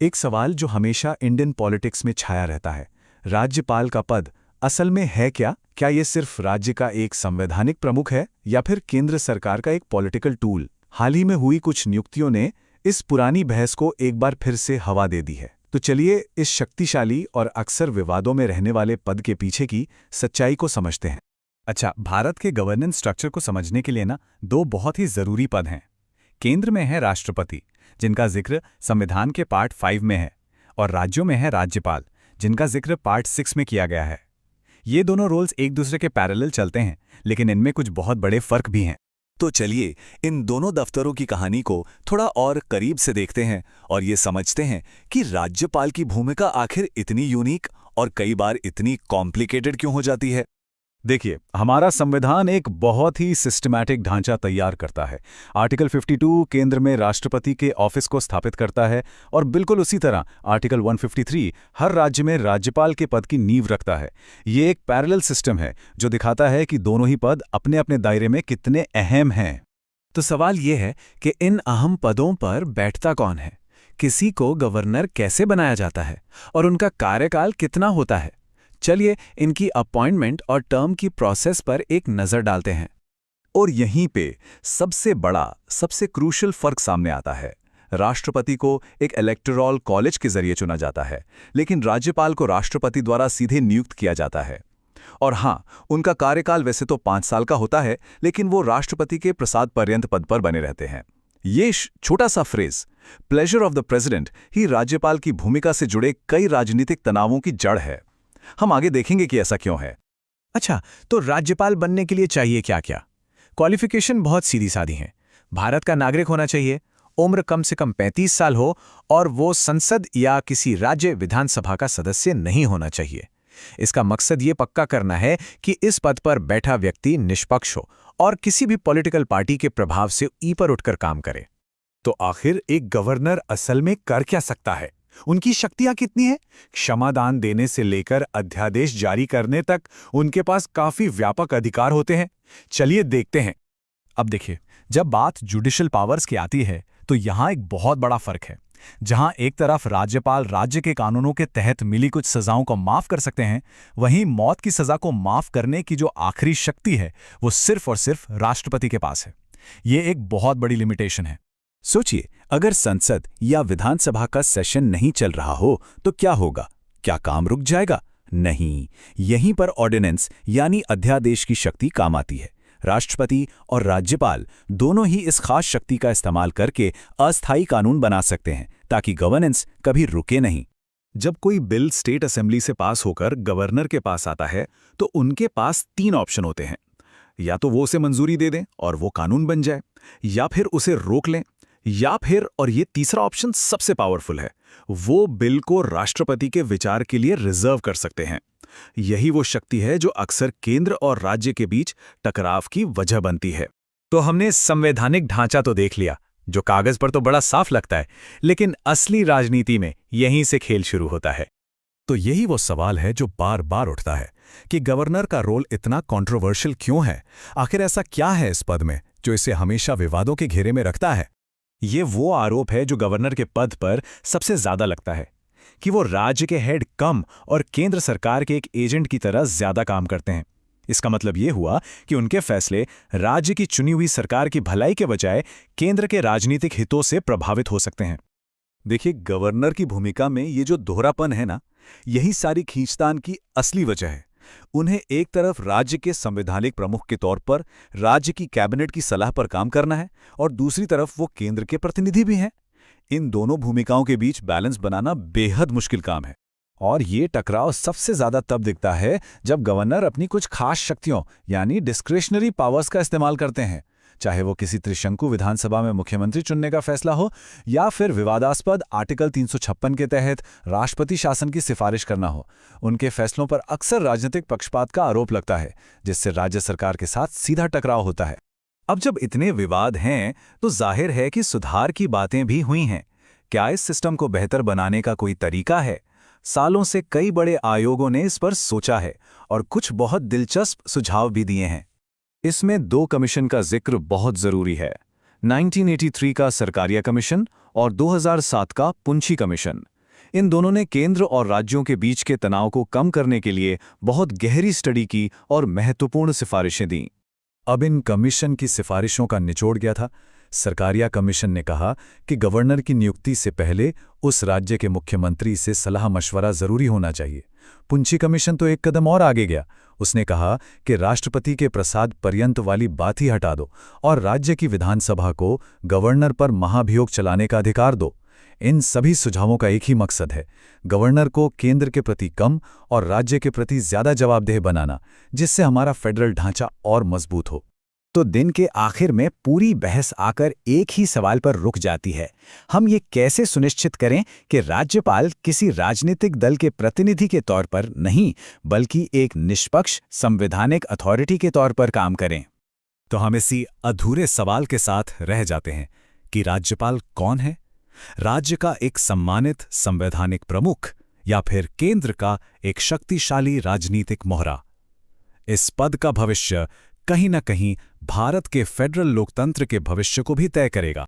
एक सवाल जो हमेशा इंडियन पॉलिटिक्स में छाया रहता है, राज्यपाल का पद असल में है क्या? क्या ये सिर्फ राज्य का एक संवैधानिक प्रमुख है या फिर केंद्र सरकार का एक पॉलिटिकल टूल? हाल ही में हुई कुछ नियुक्तियों ने इस पुरानी बहस को एक बार फिर से हवा दे दी है। तो चलिए इस शक्तिशाली और अक्सर विवादों में रहने वाले पद के पीछे की सच्चाई को समझते हैं। अच्छा, भारत के गवर्नेंस स्ट्रक्चर को समझने के लिए दो बहुत ही जरूरी पद हैं। केंद्र में है राष्ट्रपति, जिनका जिक्र संविधान के पार्ट 5 में है, और राज्यों में है राज्यपाल, जिनका जिक्र पार्ट 6 में किया गया है। ये दोनों रोल्स एक दूसरे के पैरेलल चलते हैं, लेकिन इनमें कुछ बहुत बड़े फर्क भी हैं। तो चलिए इन दोनों दफ्तरों की कहानी को थोड़ा और करीब से देखते हैं और ये समझते हैं कि राज्यपाल की भूमिका आखिर इतनी यूनिक और कई बार इतनी कॉम्प्लिकेटेड क्यों हो जाती है। देखिए, हमारा संविधान एक बहुत ही सिस्टमैटिक ढांचा तैयार करता है। आर्टिकल 52 केंद्र में राष्ट्रपति के ऑफिस को स्थापित करता है, और बिल्कुल उसी तरह आर्टिकल 153 हर राज्य में राज्यपाल के पद की नींव रखता है। ये एक पैरेलल सिस्टम है जो दिखाता है कि दोनों ही पद अपने अपने दायरे में कितने अहम हैं। तो सवाल ये है कि इन अहम पदों पर बैठता कौन है, किसी को गवर्नर कैसे बनाया जाता है और उनका कार्यकाल कितना होता है। चलिए इनकी अपॉइंटमेंट और टर्म की प्रोसेस पर एक नज़र डालते हैं। और यहीं पे सबसे बड़ा, सबसे क्रूशल फर्क सामने आता है। राष्ट्रपति को एक इलेक्टोरल कॉलेज के जरिए चुना जाता है, लेकिन राज्यपाल को राष्ट्रपति द्वारा सीधे नियुक्त किया जाता है। और हाँ, उनका कार्यकाल वैसे तो 5 साल का होता है, लेकिन वो राष्ट्रपति के प्रसाद पर्यंत पद पर बने रहते हैं। ये छोटा सा phrase, pleasure of the president, ही राज्यपाल की भूमिका से जुड़े कई राजनीतिक तनावों की जड़ है। हम आगे देखेंगे कि ऐसा क्यों है। अच्छा, तो राज्यपाल बनने के लिए चाहिए क्या क्या? क्वालिफिकेशन बहुत सीधी सादी है। भारत का नागरिक होना चाहिए, उम्र कम से कम 35 साल हो, और वो संसद या किसी राज्य विधानसभा का सदस्य नहीं होना चाहिए। इसका मकसद ये पक्का करना है कि इस पद पर बैठा व्यक्ति निष्पक्ष हो और किसी भी पॉलिटिकल पार्टी के प्रभाव से ऊपर उठकर काम करे। तो आखिर एक गवर्नर असल में कर क्या सकता है? उनकी शक्तियां कितनी हैं? क्षमादान देने से लेकर अध्यादेश जारी करने तक उनके पास काफी व्यापक अधिकार होते हैं। चलिए देखते हैं। अब देखिए, जब बात जुडिशियल पावर्स की आती है तो यहां एक बहुत बड़ा फर्क है। जहां एक तरफ राज्यपाल राज्य के कानूनों के तहत मिली कुछ सजाओं को माफ कर सकते हैं, वहीं मौत की सजा को माफ करने की जो आखिरी शक्ति है वो सिर्फ और सिर्फ राष्ट्रपति के पास है। ये एक बहुत बड़ी लिमिटेशन है। सोचिए, अगर संसद या विधानसभा का सेशन नहीं चल रहा हो तो क्या होगा? क्या काम रुक जाएगा? नहीं, यहीं पर ऑर्डिनेंस यानी अध्यादेश की शक्ति काम आती है। राष्ट्रपति और राज्यपाल दोनों ही इस खास शक्ति का इस्तेमाल करके अस्थायी कानून बना सकते हैं ताकि गवर्नेंस कभी रुके नहीं। जब कोई बिल स्टेट असेंबली से पास होकर गवर्नर के पास आता है तो उनके पास 3 ऑप्शन होते हैं। या तो वो उसे मंजूरी दे दें और वो कानून बन जाए, या फिर उसे रोक लें, या फिर, और ये तीसरा ऑप्शन सबसे पावरफुल है, वो बिल को राष्ट्रपति के विचार के लिए रिजर्व कर सकते हैं। यही वो शक्ति है जो अक्सर केंद्र और राज्य के बीच टकराव की वजह बनती है। तो हमने संवैधानिक ढांचा तो देख लिया, जो कागज पर तो बड़ा साफ लगता है, लेकिन असली राजनीति में यहीं से खेल शुरू होता है। तो यही वो सवाल है जो बार बार उठता है कि गवर्नर का रोल इतना कंट्रोवर्शियल क्यों है? आखिर ऐसा क्या है इस पद में जो इसे हमेशा विवादों के घेरे में रखता है? ये वो आरोप है जो गवर्नर के पद पर सबसे ज्यादा लगता है कि वो राज्य के हेड कम और केंद्र सरकार के एक एजेंट की तरह ज्यादा काम करते हैं। इसका मतलब ये हुआ कि उनके फैसले राज्य की चुनी हुई सरकार की भलाई के बजाय केंद्र के राजनीतिक हितों से प्रभावित हो सकते हैं। देखिए, गवर्नर की भूमिका में ये जो दोहरापन है यही सारी खींचतान की असली वजह है। उन्हें एक तरफ राज्य के संवैधानिक प्रमुख के तौर पर राज्य की कैबिनेट की सलाह पर काम करना है, और दूसरी तरफ वो केंद्र के प्रतिनिधि भी हैं। इन दोनों भूमिकाओं के बीच बैलेंस बनाना बेहद मुश्किल काम है। और ये टकराव सबसे ज्यादा तब दिखता है जब गवर्नर अपनी कुछ खास शक्तियों यानी डिस्क्रिशनरी पावर्स का इस्तेमाल करते हैं, चाहे वो किसी त्रिशंकु विधानसभा में मुख्यमंत्री चुनने का फैसला हो, या फिर विवादास्पद आर्टिकल 356 के तहत राष्ट्रपति शासन की सिफारिश करना हो। उनके फैसलों पर अक्सर राजनीतिक पक्षपात का आरोप लगता है, जिससे राज्य सरकार के साथ सीधा टकराव होता है। अब जब इतने विवाद हैं तो जाहिर है कि सुधार की बातें भी हुई हैं। क्या इस सिस्टम को बेहतर बनाने का कोई तरीका है? सालों से कई बड़े आयोगों ने इस पर सोचा है और कुछ बहुत दिलचस्प सुझाव भी दिए हैं। इसमें 2 कमीशन का जिक्र बहुत जरूरी है। 1983 का सरकारिया कमीशन और 2007 का पुंछी कमीशन। इन दोनों ने केंद्र और राज्यों के बीच के तनाव को कम करने के लिए बहुत गहरी स्टडी की और महत्वपूर्ण सिफारिशें दी। अब इन कमीशन की सिफारिशों का निचोड़ गया था। सरकारिया कमीशन ने कहा कि गवर्नर की नियुक्ति से पहले उस राज्य के मुख्यमंत्री से सलाह मशवरा जरूरी होना चाहिए। पुंछी कमीशन तो एक कदम और आगे गया। उसने कहा कि राष्ट्रपति के प्रसाद पर्यंत वाली बात ही हटा दो और राज्य की विधानसभा को गवर्नर पर महाभियोग चलाने का अधिकार दो। इन सभी सुझावों का एक ही मकसद है, गवर्नर को केंद्र के प्रति कम और राज्य के प्रति ज्यादा जवाबदेह बनाना, जिससे हमारा फेडरल ढांचा और मजबूत हो। तो दिन के आखिर में पूरी बहस आकर एक ही सवाल पर रुक जाती है, हम ये कैसे सुनिश्चित करें कि राज्यपाल किसी राजनीतिक दल के प्रतिनिधि के तौर पर नहीं, बल्कि एक निष्पक्ष संवैधानिक अथॉरिटी के तौर पर काम करें। तो हम इसी अधूरे सवाल के साथ रह जाते हैं कि राज्यपाल कौन है? राज्य का एक सम्मानित संवैधानिक प्रमुख या फिर केंद्र का एक शक्तिशाली राजनीतिक मोहरा? इस पद का भविष्य कहीं न कहीं भारत के फेडरल लोकतंत्र के भविष्य को भी तय करेगा।